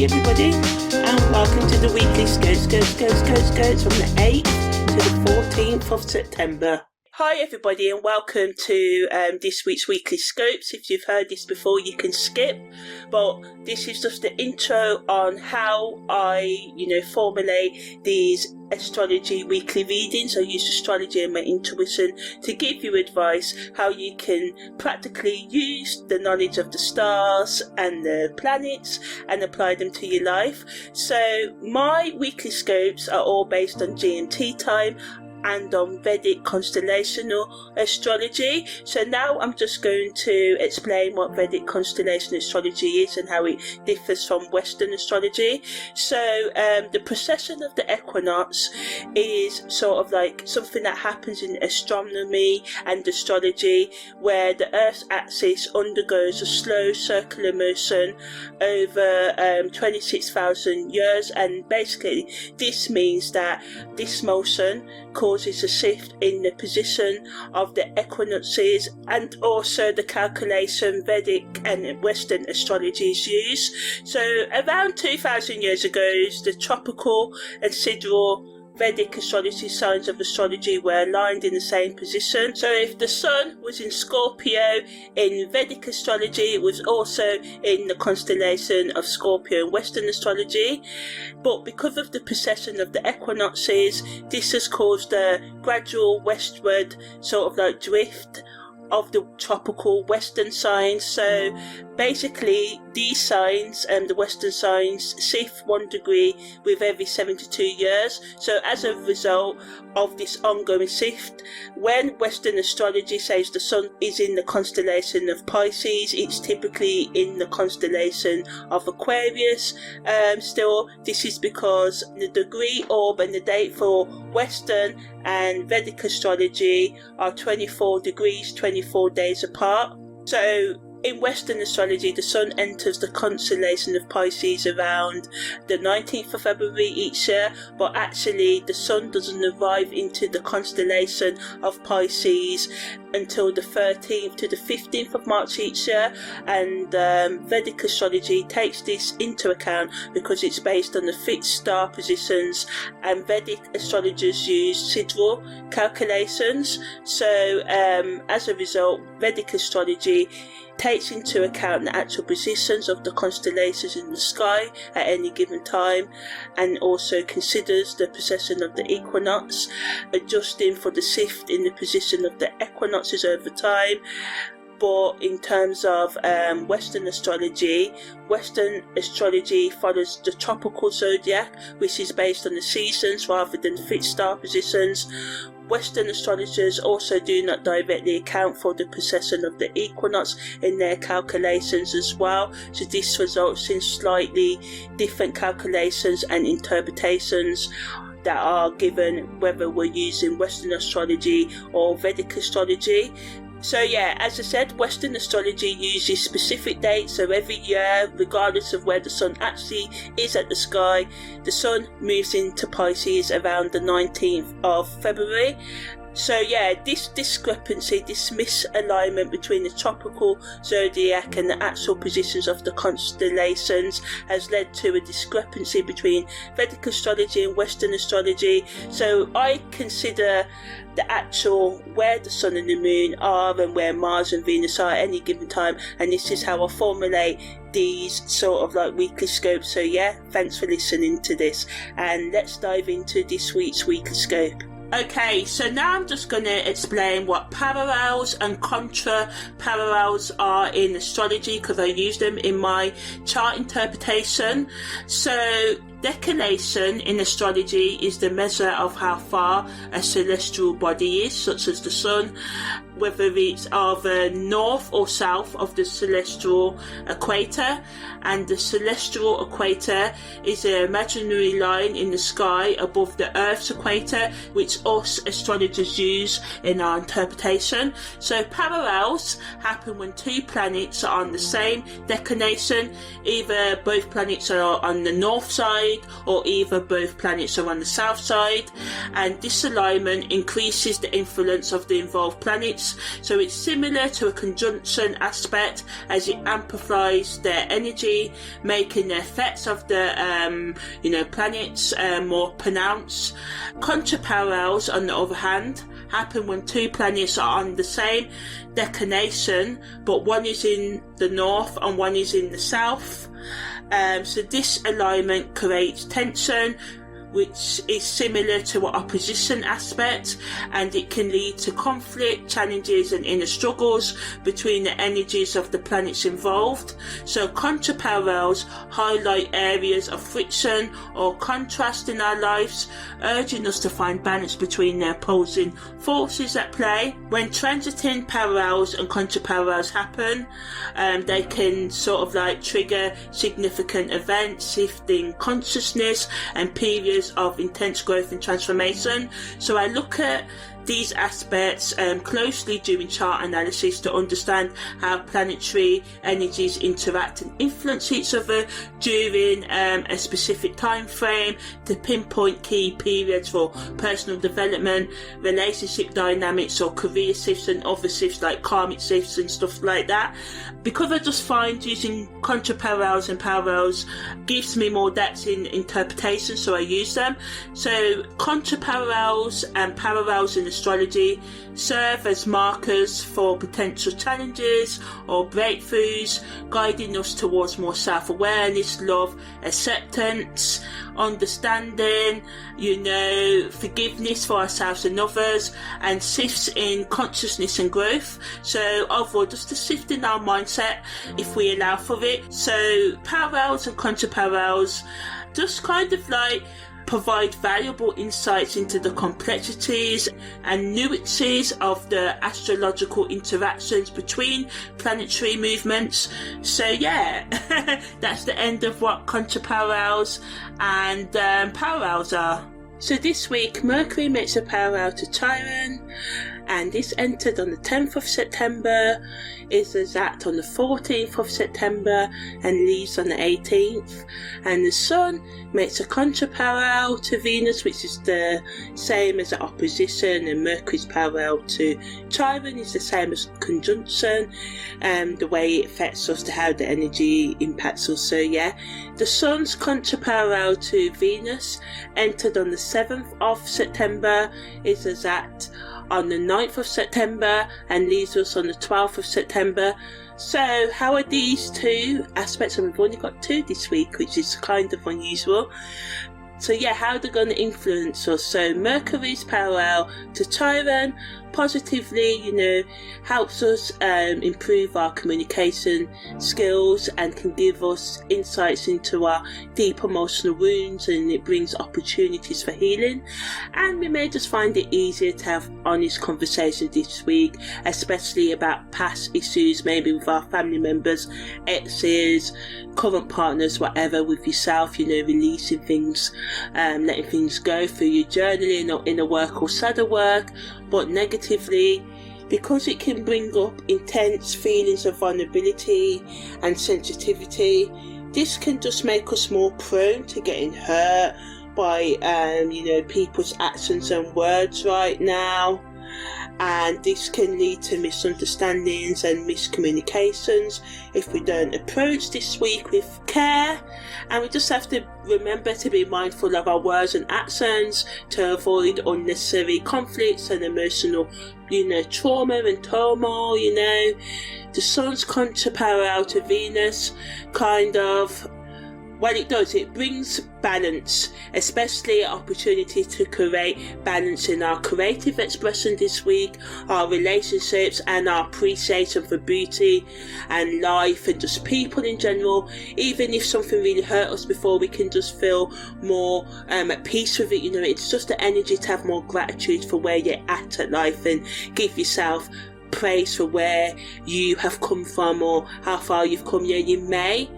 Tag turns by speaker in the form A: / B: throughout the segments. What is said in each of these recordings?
A: Hey everybody, and welcome to the weekly Scopes from the 8th to the 14th of September. Hi everybody, and welcome to this week's weekly Scopes. If you've heard this before, you can skip, but this is just the intro on how I, formulate these astrology weekly readings. I use astrology and my intuition to give you advice how you can practically use the knowledge of the stars and the planets and apply them to your life. So my weekly scopes are all based on GMT time and on Vedic Constellational Astrology. So now I'm just going to explain what Vedic Constellational Astrology is and how it differs from Western astrology. So the precession of the equinox is sort of like something that happens in astronomy and astrology, where the Earth's axis undergoes a slow circular motion over 26,000 years, and basically this means that this motion causes a shift in the position of the equinoxes, and also the calculation Vedic and Western astrologies use. So around 2,000 years ago, the tropical and sidereal Vedic astrology signs of astrology were aligned in the same position. So if the sun was in Scorpio in Vedic astrology, it was also in the constellation of Scorpio in Western astrology. But because of the precession of the equinoxes, this has caused a gradual westward sort of like drift of the tropical Western signs. So basically these signs, the Western signs, shift 1 degree with every 72 years. So as a result of this ongoing shift, when Western astrology says the sun is in the constellation of Pisces, it's typically in the constellation of Aquarius. Still, this is because the degree, orb and the date for Western and Vedic astrology are 24 degrees, 24 days apart. So in Western astrology, the sun enters the constellation of Pisces around the 19th of February each year, but actually the sun doesn't arrive into the constellation of Pisces until the 13th to the 15th of March each year. And Vedic astrology takes this into account because it's based on the fixed star positions, and Vedic astrologers use sidereal calculations. So as a result, Vedic astrology takes into account the actual positions of the constellations in the sky at any given time, and also considers the precession of the equinox, adjusting for the shift in the position of the equinoxes over time. But in terms of Western astrology follows the tropical zodiac, which is based on the seasons rather than fixed star positions. Western astrologers also do not directly account for the precession of the equinox in their calculations as well, so this results in slightly different calculations and interpretations that are given whether we're using Western astrology or Vedic astrology. So yeah, as I said, Western astrology uses specific dates. So every year, regardless of where the sun actually is at the sky, the sun moves into Pisces around the 19th of February. So yeah, this discrepancy, this misalignment between the tropical zodiac and the actual positions of the constellations has led to a discrepancy between Vedic astrology and Western astrology. So I consider the actual where the sun and the moon are and where Mars and Venus are at any given time, and this is how I formulate these sort of like weekly scopes. So yeah, thanks for listening to this, and let's dive into this week's weekly scope. Okay, so now I'm just going to explain what parallels and contra-parallels are in astrology, because I use them in my chart interpretation. So declination in astrology is the measure of how far a celestial body is, such as the sun, whether it's either north or south of the celestial equator. And the celestial equator is an imaginary line in the sky above the Earth's equator, which us astrologers use in our interpretation. So parallels happen when two planets are on the same declination. Either both planets are on the north side side, or either both planets are on the south side, and this alignment increases the influence of the involved planets. So it's similar to a conjunction aspect, as it amplifies their energy, making the effects of the planets more pronounced. Contra-parallels, on the other hand, happen when two planets are on the same declination, but one is in the north and one is in the south. So this alignment creates tension, which is similar to an opposition aspect, and it can lead to conflict, challenges and inner struggles between the energies of the planets involved. So contra-parallels highlight areas of friction or contrast in our lives, urging us to find balance between the opposing forces at play. When transiting parallels and contra-parallels happen, they can sort of like trigger significant events, shifting consciousness and periods of intense growth and transformation. So I look at these aspects closely during chart analysis to understand how planetary energies interact and influence each other during a specific time frame, to pinpoint key periods for personal development, relationship dynamics or career shifts, and other shifts like karmic shifts and stuff like that. Because I just find using contra-parallels and parallels gives me more depth in interpretation, so I use them. So contra-parallels and parallels in astrology serve as markers for potential challenges or breakthroughs, guiding us towards more self-awareness, love, acceptance, understanding, forgiveness for ourselves and others, and shifts in consciousness and growth. So overall, just a shift in our mindset if we allow for it. So parallels and contra-parallels just kind of like provide valuable insights into the complexities and nuances of the astrological interactions between planetary movements. So yeah, that's the end of what contra-parallels and parallels are. So this week, Mercury makes a parallel to Chiron, and this entered on the 10th of September, is exact on the 14th of September, and leaves on the 18th. And the Sun makes a contra-parallel to Venus, which is the same as an opposition, and Mercury's parallel to Chiron is the same as conjunction, the way it affects us, to how the energy impacts us. So yeah, the Sun's contra-parallel to Venus entered on the 7th of September, is exact on the 9th of September, and leaves us on the 12th of September. So how are these two aspects, and we've only got two this week, which is kind of unusual. So yeah, how they're going to influence us. So Mercury's parallel to Chiron positively, helps us improve our communication skills and can give us insights into our deep emotional wounds, and it brings opportunities for healing. And we may just find it easier to have honest conversations this week, especially about past issues, maybe with our family members, exes, current partners, whatever, with yourself, releasing things, letting things go through your journaling or inner work or shadow work. But negatively, because it can bring up intense feelings of vulnerability and sensitivity, this can just make us more prone to getting hurt by people's actions and words right now. And this can lead to misunderstandings and miscommunications if we don't approach this week with care. And we just have to remember to be mindful of our words and actions to avoid unnecessary conflicts and emotional trauma and turmoil. The Sun's contra-parallel to Venus it brings balance, especially opportunity to create balance in our creative expression this week, our relationships, and our appreciation for beauty and life and just people in general. Even if something really hurt us before, we can just feel more at peace with it. It's just the energy to have more gratitude for where you're at life, and give yourself praise for where you have come from or how far you've come. Yeah, you may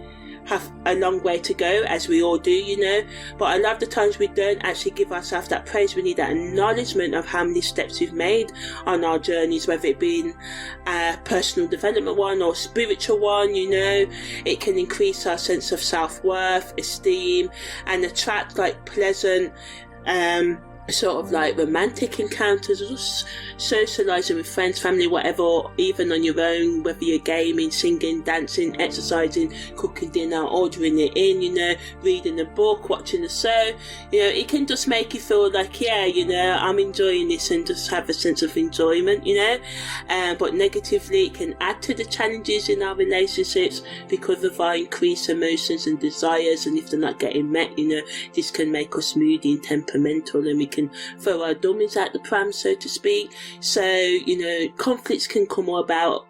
A: have a long way to go, as we all do, you know, but a lot of the times we don't actually give ourselves that praise. We need that acknowledgement of how many steps we've made on our journeys, whether it be a personal development one or spiritual one, you know. It can increase our sense of self-worth, esteem, and attract like pleasant sort of like romantic encounters, or just socializing with friends, family, whatever, or even on your own, whether you're gaming, singing, dancing, exercising, cooking dinner, ordering it in, you know, reading a book, watching a show. You know, it can just make you feel like, yeah, you know, I'm enjoying this, and just have a sense of enjoyment, you know. But negatively, it can add to the challenges in our relationships because of our increased emotions and desires, and if they're not getting met, you know, this can make us moody and temperamental, and we can throw our dummies out the pram, so to speak. So, you know, conflicts can come about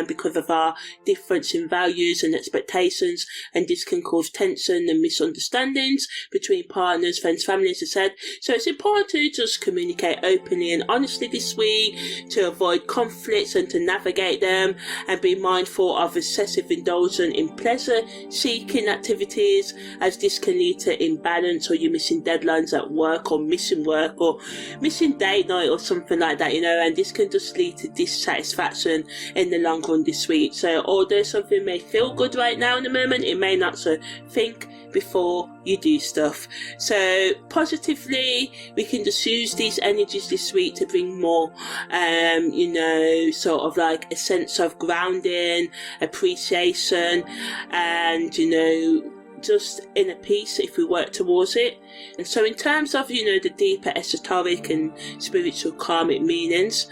A: because of our difference in values and expectations, and this can cause tension and misunderstandings between partners, friends, family, as I said. So it's important to just communicate openly and honestly this week to avoid conflicts and to navigate them, and be mindful of excessive indulgence in pleasure-seeking activities, as this can lead to imbalance, or you missing deadlines at work, or missing work, or missing date night or something like that, you know, and this can just lead to dissatisfaction in the long run this week. So although something may feel good right now in the moment, it may not, so think before you do stuff. So positively, we can just use these energies this week to bring more you know, sort of like a sense of grounding, appreciation, and, you know, just inner peace if we work towards it. And so in terms of, you know, the deeper esoteric and spiritual karmic meanings,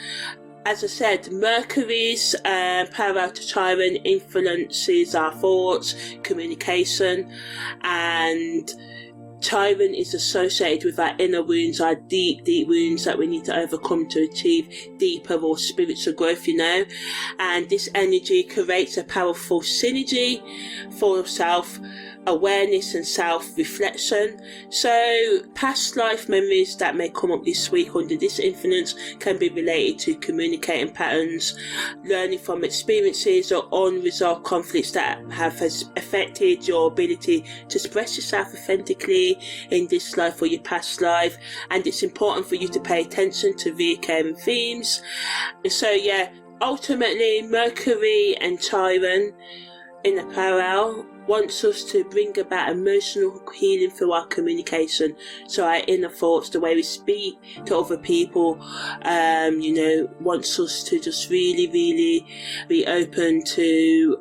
A: as I said, Mercury's parallel to Chiron influences our thoughts, communication, and Chiron is associated with our inner wounds, our deep wounds that we need to overcome to achieve deeper or spiritual growth, you know. And this energy creates a powerful synergy for self-awareness and self-reflection. So past life memories that may come up this week under this influence can be related to communicating patterns, learning from experiences or unresolved conflicts that have affected your ability to express yourself authentically in this life or your past life. And it's important for you to pay attention to recurring themes. So yeah, ultimately Mercury and Chiron in a parallel wants us to bring about emotional healing through our communication. So our inner thoughts, the way we speak to other people, you know, wants us to just really be open to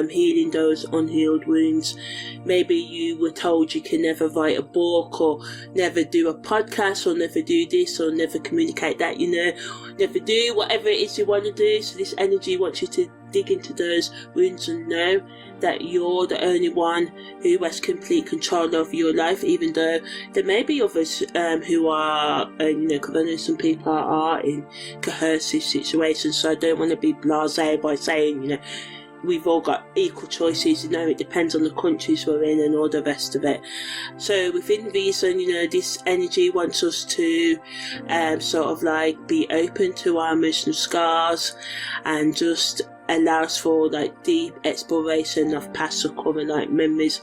A: healing those unhealed wounds. Maybe you were told you can never write a book, or never do a podcast, or never do this, or never communicate that, you know, never do whatever it is you want to do. So this energy wants you to dig into those wounds and know that you're the only one who has complete control over your life, even though there may be others who are, you know, because I know some people are in coercive situations. So I don't want to be blasé by saying, you know, we've all got equal choices, you know, it depends on the countries we're in and all the rest of it. So within reason, you know, this energy wants us to sort of like be open to our emotional scars, and just allows for like deep exploration of past or current like memories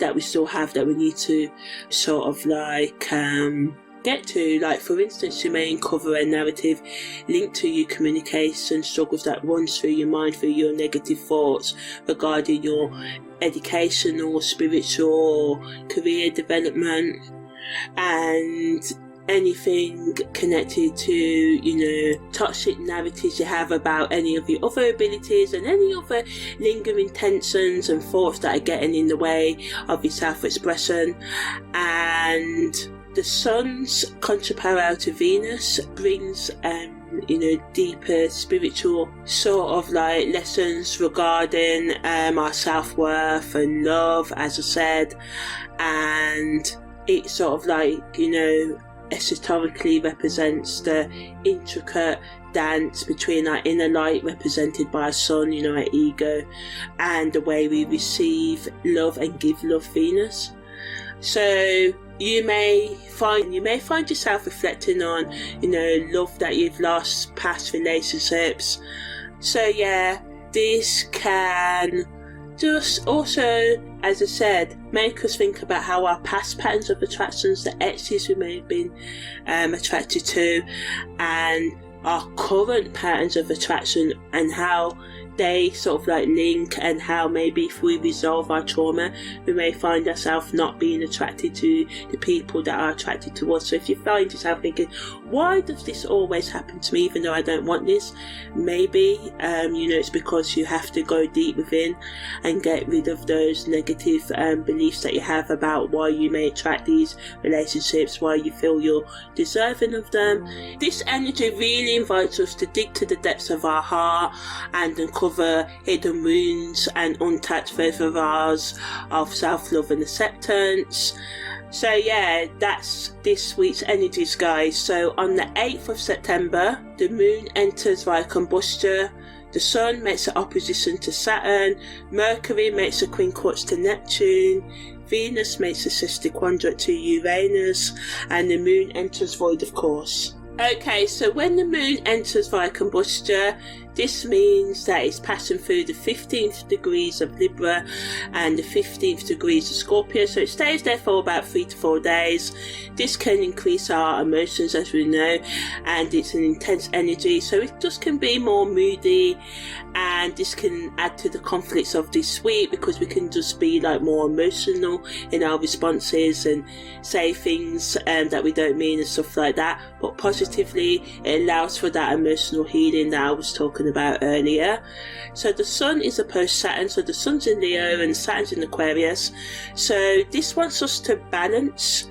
A: that we still have, that we need to sort of like get to. Like for instance, you may uncover a narrative linked to your communication struggles that runs through your mind, through your negative thoughts regarding your educational, spiritual, career development, and anything connected to, you know, toxic narratives you have about any of your other abilities, and any other lingering tensions and thoughts that are getting in the way of your self-expression. And the Sun's contra-parallel to Venus brings you know, deeper spiritual sort of like lessons regarding our self-worth and love, as I said. And it sort of like, you know, esoterically represents the intricate dance between our inner light, represented by our sun, you know, our ego, and the way we receive love and give love, Venus. So you may find yourself reflecting on, you know, love that you've lost, past relationships. So yeah, this can just also, as I said, make us think about how our past patterns of attractions, the exes we may have been attracted to, and our current patterns of attraction, and how they sort of like link, and how maybe if we resolve our trauma, we may find ourselves not being attracted to the people that are attracted to us. So if you find yourself thinking, why does this always happen to me even though I don't want this, maybe it's because you have to go deep within and get rid of those negative beliefs that you have about why you may attract these relationships, why you feel you're deserving of them. This energy really invites us to dig to the depths of our heart and uncover hidden wounds and untapped reservoirs of self-love and acceptance. So yeah, that's this week's energies, guys. So on the 8th of September, the moon enters via combustion, the sun makes an opposition to Saturn, Mercury makes a quincunx to Neptune, Venus makes a sister quadrant to Uranus, and the moon enters void, of course. Okay, so when the moon enters via combustion, this means that it's passing through the 15th degrees of Libra and the 15th degrees of Scorpio, so it stays there for about 3 to 4 days. This can increase our emotions, as we know, and it's an intense energy, so it just can be more moody, and this can add to the conflicts of this week because we can just be like more emotional in our responses and say things that we don't mean and stuff like that. But positively, it allows for that emotional healing that I was talking about earlier. So the sun is opposed Saturn, so the sun's in Leo and Saturn's in Aquarius, so this wants us to balance,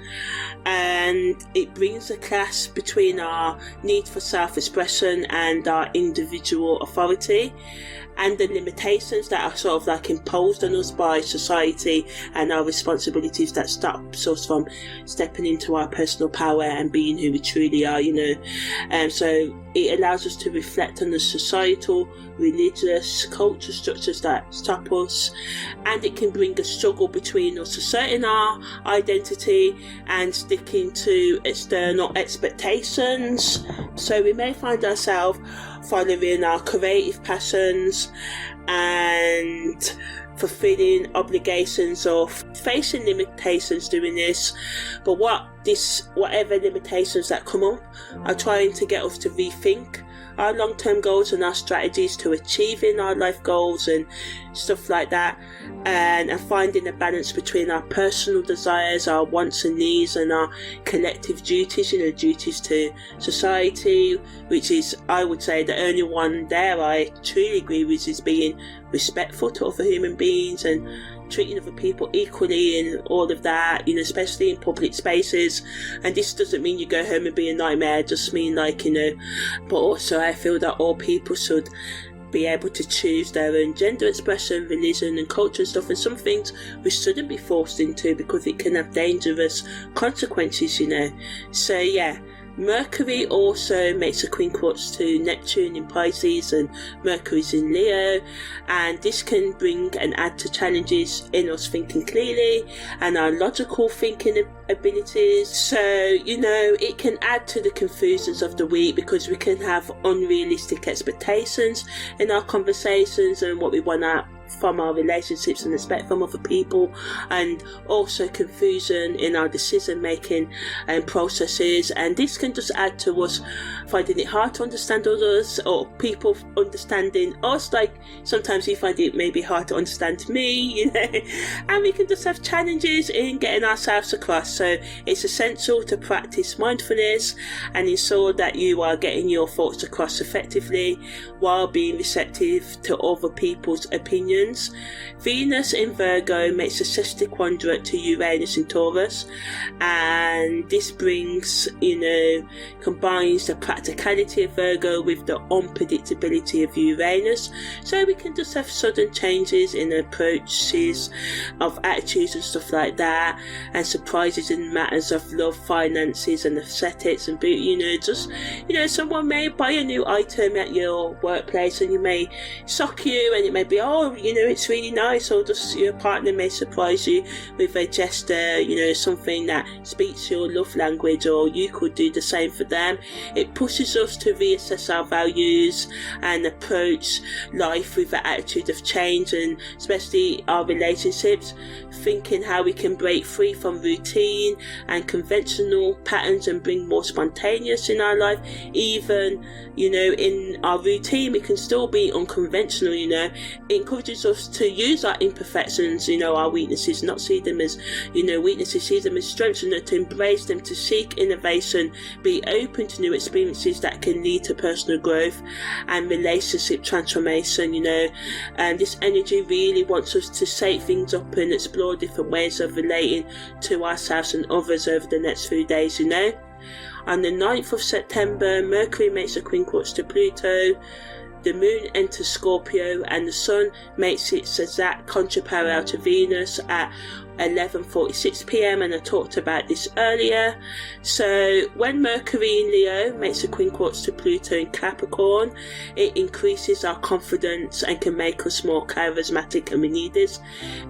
A: and it brings a clash between our need for self-expression and our individual authority, and the limitations that are sort of like imposed on us by society, and our responsibilities that stops us from stepping into our personal power and being who we truly are, so it allows us to reflect on the societal, religious, cultural structures that stop us, and it can bring a struggle between us asserting our identity and sticking to external expectations. So we may find ourselves following our creative passions and fulfilling obligations or facing limitations doing this, but whatever limitations that come up are trying to get us to rethink our long-term goals and our strategies to achieving our life goals and stuff like that, and finding a balance between our personal desires, our wants and needs, and our collective duties, duties to society, which is, I would say, the only one there I truly agree with is being respectful to other human beings and treating other people equally and all of that, especially in public spaces. And this doesn't mean you go home and be a nightmare, just mean but also I feel that all people should be able to choose their own gender expression, religion and culture and stuff, and some things we shouldn't be forced into because it can have dangerous consequences, So yeah, Mercury also makes a quincunx to Neptune in Pisces, and Mercury's in Leo, and this can bring and add to challenges in us thinking clearly and our logical thinking abilities. So it can add to the confusions of the week because we can have unrealistic expectations in our conversations and what we want from our relationships and expect from other people, and also confusion in our decision making and processes, and this can just add to us finding it hard to understand others or people understanding us. Like sometimes we find it maybe hard to understand me, and we can just have challenges in getting ourselves across. So it's essential to practice mindfulness and ensure that you are getting your thoughts across effectively while being receptive to other people's opinions. Venus in Virgo makes a sister quadrant to Uranus in Taurus, and this brings, combines the practicality of Virgo with the unpredictability of Uranus. So we can just have sudden changes in approaches of attitudes and stuff like that, and surprises in matters of love, finances and aesthetics and beauty. Someone may buy a new item at your workplace and you may shock you, and it may be, oh it's really nice. Or just your partner may surprise you with a gesture, something that speaks your love language, or you could do the same for them. It pushes us to reassess our values and approach life with an attitude of change, and especially our relationships, thinking how we can break free from routine and conventional patterns and bring more spontaneous in our life. Even in our routine we can still be unconventional. It encourages us to use our imperfections, our weaknesses, not see them as weaknesses, see them as strengths, to embrace them, to seek innovation, be open to new experiences that can lead to personal growth and relationship transformation. And this energy really wants us to shake things up and explore different ways of relating to ourselves and others over the next few days. On the 9th of September, Mercury makes a quincunx to Pluto, the moon enters Scorpio, and the sun makes its exact contra-parallel to Venus at 11:46 p.m, and I talked about this earlier. So when Mercury in Leo makes a quincunx to Pluto in Capricorn, it increases our confidence and can make us more charismatic, and we need this.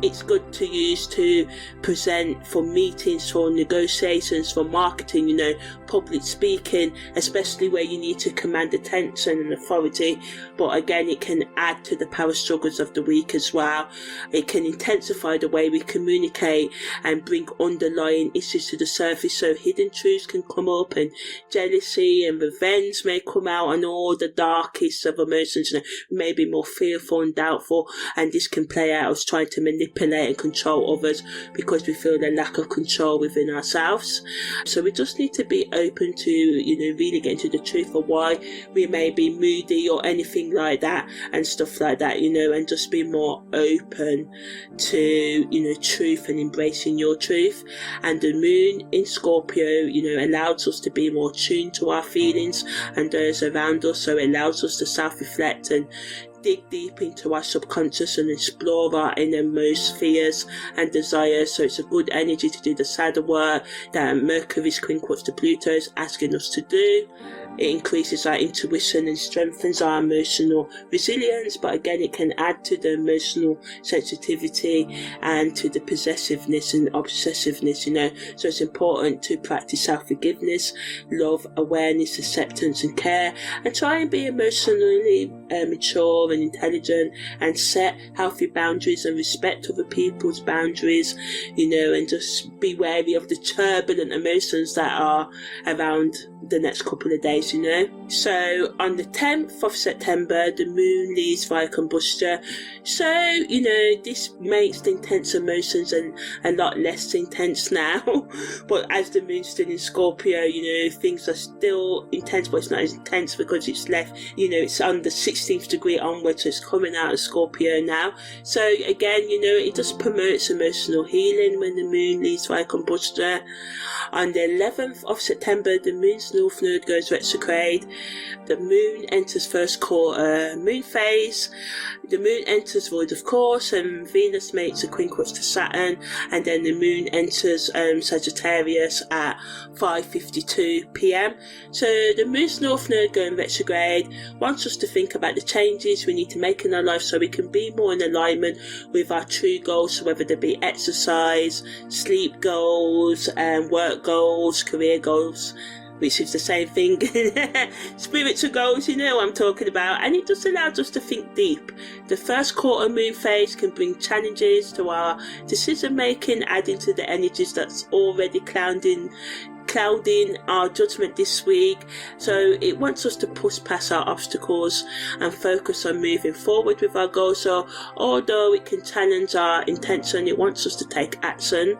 A: It's good to use to present for meetings, for negotiations, for marketing, public speaking, especially where you need to command attention and authority. But again, it can add to the power struggles of the week as well. It can intensify the way we communicate and bring underlying issues to the surface, so hidden truths can come up, and jealousy and revenge may come out, and all the darkest of emotions. May be more fearful and doubtful, and this can play out as trying to manipulate and control others because we feel the lack of control within ourselves. So we just need to be open to really get into the truth of why we may be moody or anything like that and stuff like that, and just be more open to truth and embracing your truth. And the moon in Scorpio allows us to be more tuned to our feelings and those around us, so it allows us to self-reflect and dig deep into our subconscious and explore our innermost fears and desires. So it's a good energy to do the shadow work that Mercury's quincunx to Pluto is asking us to do. It increases our intuition and strengthens our emotional resilience, but again it can add to the emotional sensitivity and to the possessiveness and obsessiveness. So it's important to practice self-forgiveness, love, awareness, acceptance and care, and try and be emotionally mature and intelligent, and set healthy boundaries and respect other people's boundaries, and just be wary of the turbulent emotions that are around the next couple of days. So on the 10th of September, the moon leaves via combustion, so this makes the intense emotions a lot less intense now. But as the moon's still in Scorpio, things are still intense, but it's not as intense because it's left, it's on the 16th degree onwards, so it's coming out of Scorpio now. So again, it just promotes emotional healing when the moon leaves via combustion. On the 11th of September, the moon's north node goes retrograde. The moon enters first quarter moon phase. The moon enters void of course, and Venus makes a quincunx to Saturn, and then the moon enters Sagittarius at 5:52 p.m. So the moon's north node going retrograde wants us to think about the changes we need to make in our life so we can be more in alignment with our true goals, so whether they be exercise, sleep goals, work goals, career goals, which is the same thing. Spiritual goals, what I'm talking about. And it just allows us to think deep. The first quarter moon phase can bring challenges to our decision making, adding to the energies that's already clouding our judgment this week. So it wants us to push past our obstacles and focus on moving forward with our goals. So although it can challenge our intention, it wants us to take action.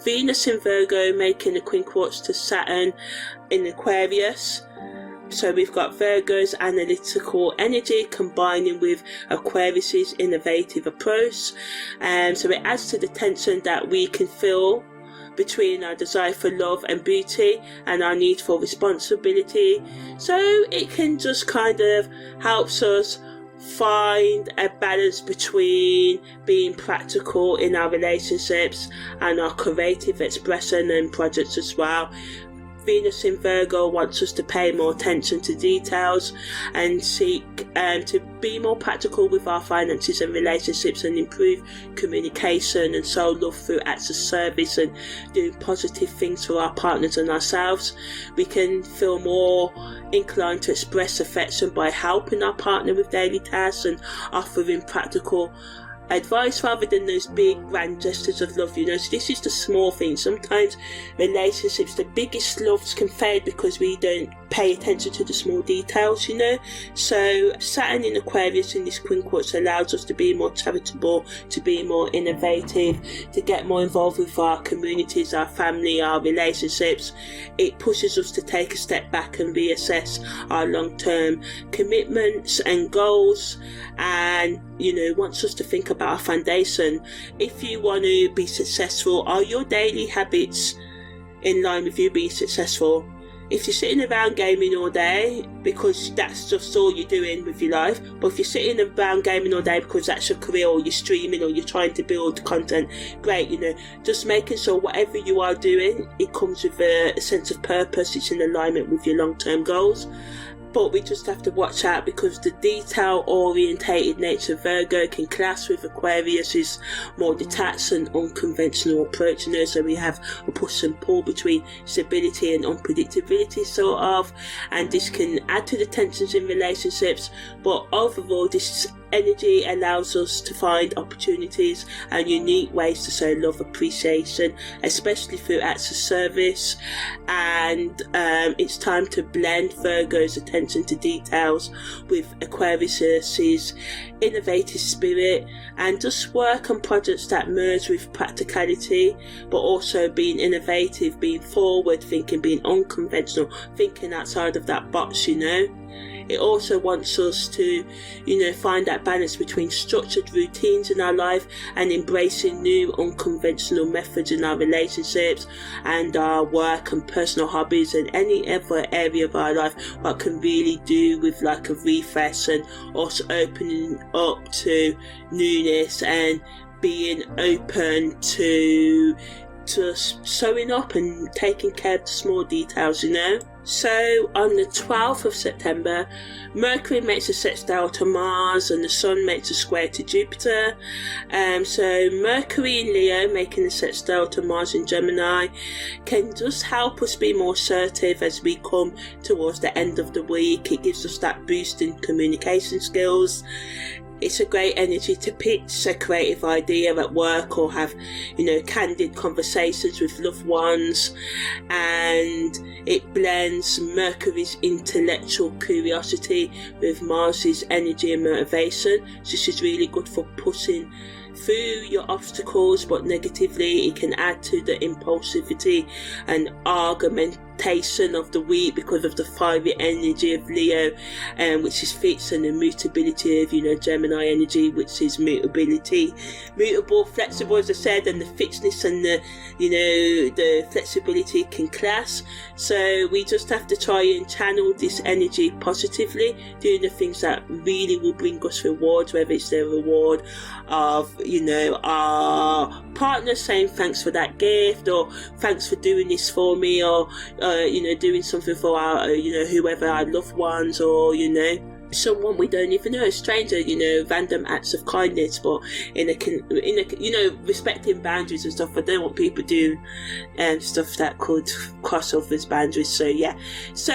A: Venus in Virgo making a quincunx to Saturn in Aquarius. So we've got Virgo's analytical energy combining with Aquarius's innovative approach. So it adds to the tension that we can feel between our desire for love and beauty and our need for responsibility. So it can just kind of helps us find a balance between being practical in our relationships and our creative expression and projects as well. Venus in Virgo wants us to pay more attention to details and seek to be more practical with our finances and relationships and improve communication and show love through acts of service and doing positive things for our partners and ourselves. We can feel more inclined to express affection by helping our partner with daily tasks and offering practical advice rather than those big grand gestures of love, you know. So this is the small things. Sometimes relationships, the biggest loves can fade because we don't pay attention to the small details, you know. So Saturn in Aquarius in this quinquage allows us to be more charitable, to be more innovative, to get more involved with our communities, our family, our relationships. It pushes us to take a step back and reassess our long-term commitments and goals, and, you know, wants us to think about our foundation. If you want to be successful, are your daily habits in line with you being successful? If you're sitting around gaming all day because that's just all you're doing with your life, but if you're sitting around gaming all day because that's your career, or you're streaming, or you're trying to build content, great, you know, just making sure whatever you are doing, it comes with a sense of purpose, it's in alignment with your long-term goals. But we just have to watch out because the detail-orientated nature of Virgo can clash with Aquarius's more detached and unconventional approach. You know, so we have a push and pull between stability and unpredictability, sort of, and this can add to the tensions in relationships. But overall, this energy allows us to find opportunities and unique ways to show love, appreciation, especially through acts of service. And it's time to blend Virgo's attention to details with Aquarius's innovative spirit and just work on projects that merge with practicality, but also being innovative, being forward thinking, being unconventional, thinking outside of that box, you know. It also wants us to, you know, find that balance between structured routines in our life and embracing new unconventional methods in our relationships and our work and personal hobbies and any other area of our life, what can really do with like a refresh and us opening up to newness and being open to just showing up and taking care of the small details, you know. So on the 12th of September, Mercury makes a sextile to Mars and the Sun makes a square to Jupiter. So Mercury in Leo making a sextile to Mars in Gemini can just help us be more assertive as we come towards the end of the week. It gives us that boost in communication skills. It's a great energy to pitch a creative idea at work or have, you know, candid conversations with loved ones, and it blends Mercury's intellectual curiosity with Mars's energy and motivation. So this is really good for pushing through your obstacles, but negatively it can add to the impulsivity and argumentation of the week because of the fiery energy of Leo, which is fixed, and the mutability of, you know, Gemini energy, which is mutability, mutable, flexible, as I said, and the fixedness and the, you know, the flexibility can clash. So we just have to try and channel this energy positively, doing the things that really will bring us rewards, whether it's the reward of, you know, our partner saying thanks for that gift, or thanks for doing this for me, or you know, doing something for our, you know, whoever, our loved ones, or, you know, someone we don't even know, a stranger, you know, random acts of kindness, but in a you know, respecting boundaries and stuff. I don't want people doing stuff that could cross over as boundaries. So yeah, so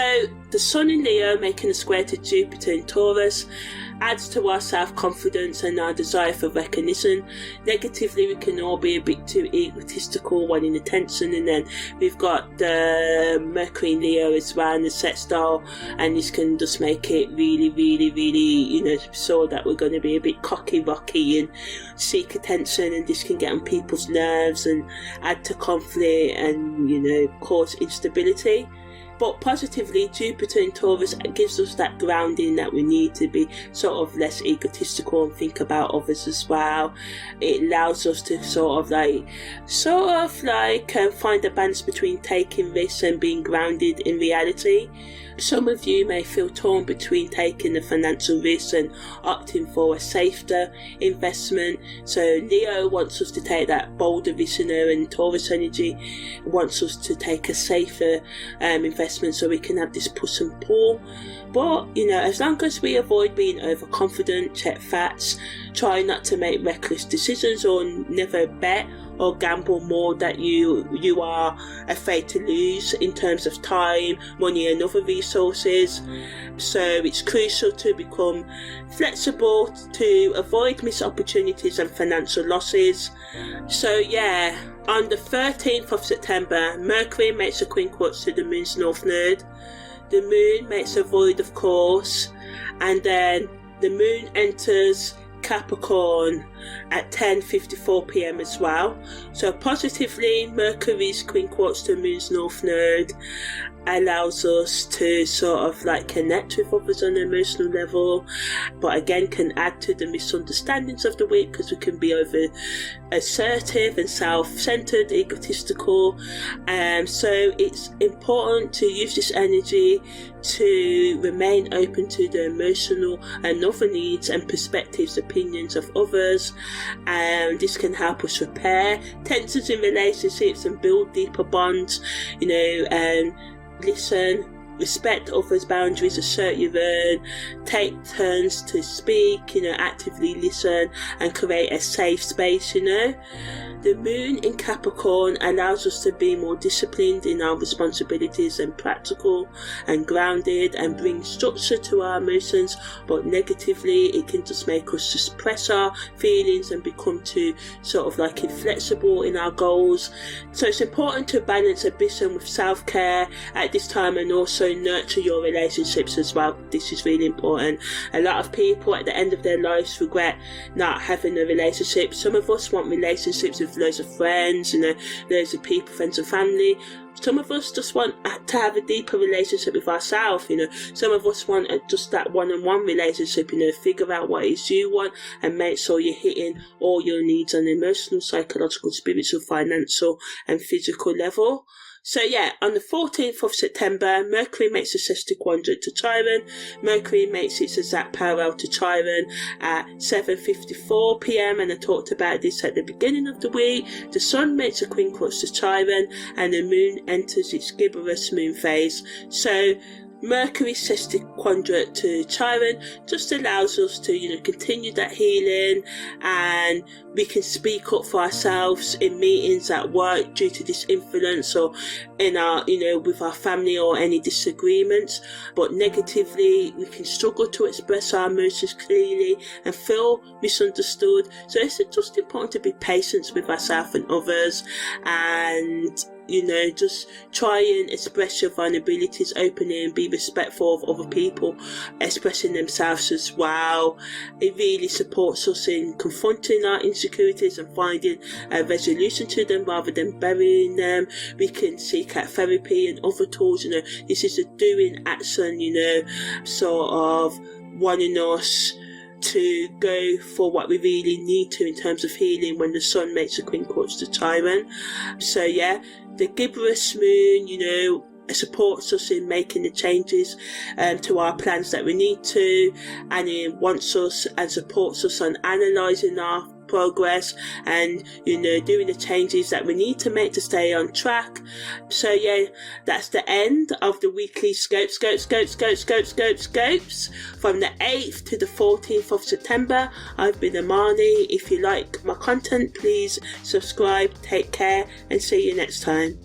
A: the Sun in Leo making a square to Jupiter in Taurus adds to our self-confidence and our desire for recognition. Negatively, we can all be a bit too egotistical, wanting attention, and then we've got the Mercury in Leo as well, and the sextile, and this can just make it really, really, really, you know, so that we're going to be a bit cocky-rocky and seek attention, and this can get on people's nerves and add to conflict and, you know, cause instability. But positively, Jupiter in Taurus gives us that grounding that we need to be sort of less egotistical and think about others as well. It allows us to sort of like find a balance between taking risks and being grounded in reality. Some of you may feel torn between taking the financial risk and opting for a safer investment. So Leo wants us to take that bolder visionary, and Taurus energy wants us to take a safer investment, so we can have this push and pull. But as long as we avoid being overconfident, check facts, try not to make reckless decisions, or never bet or gamble more that you are afraid to lose in terms of time, money and other resources. So it's crucial to become flexible to avoid missed opportunities and financial losses. So on the 13th of September, Mercury makes a quincunx to the Moon's North Node. The Moon makes a void, of course, and then the Moon enters Capricorn at 10:54 p.m. as well. So positively, Mercury's quincunx to Moon's North Node allows us to sort of like connect with others on an emotional level, but again can add to the misunderstandings of the week because we can be over assertive and self-centered, egotistical. So it's important to use this energy to remain open to the emotional and other needs and perspectives, opinions of others. This can help us repair tensions in relationships and build deeper bonds, listen, respect others' boundaries, assert your own, take turns to speak, actively listen and create a safe space. The Moon in Capricorn allows us to be more disciplined in our responsibilities and practical and grounded and bring structure to our emotions, but negatively it can just make us suppress our feelings and become too sort of like inflexible in our goals. So it's important to balance ambition with self-care at this time and also nurture your relationships as well. This is really important. A lot of people at the end of their lives regret not having a relationship. Some of us want relationships with loads of friends, loads of people, friends and family. Some of us just want to have a deeper relationship with ourselves, Some of us want just that one-on-one relationship, figure out what it is you want and make sure you're hitting all your needs on an emotional, psychological, spiritual, financial and physical level. So on the 14th of September, Mercury makes a sextile quadrant to Chiron. Mercury makes its exact parallel to Chiron at 7:54 p.m. and I talked about this at the beginning of the week. The Sun makes a quincunx to Chiron and the Moon enters its gibbous moon phase. So Mercury's sextile quadrant to Chiron just allows us to continue that healing, and we can speak up for ourselves in meetings at work due to this influence, or in our with our family or any disagreements. But negatively we can struggle to express our emotions clearly and feel misunderstood. So it's just important to be patient with ourselves and others, and just try and express your vulnerabilities openly and be respectful of other people expressing themselves as well. It really supports us in confronting our insecurities and finding a resolution to them rather than burying them. We can seek out therapy and other tools. This is a doing action, sort of wanting us to go for what we really need to in terms of healing when the Sun makes a quincunx to Chiron. So the gibbous moon, supports us in making the changes to our plans that we need to, and it wants us and supports us on analysing our progress and doing the changes that we need to make to stay on track. So that's the end of the weekly scopes from the 8th to the 14th of September. I've been Amani. If you like my content, please subscribe. Take care and see you next time.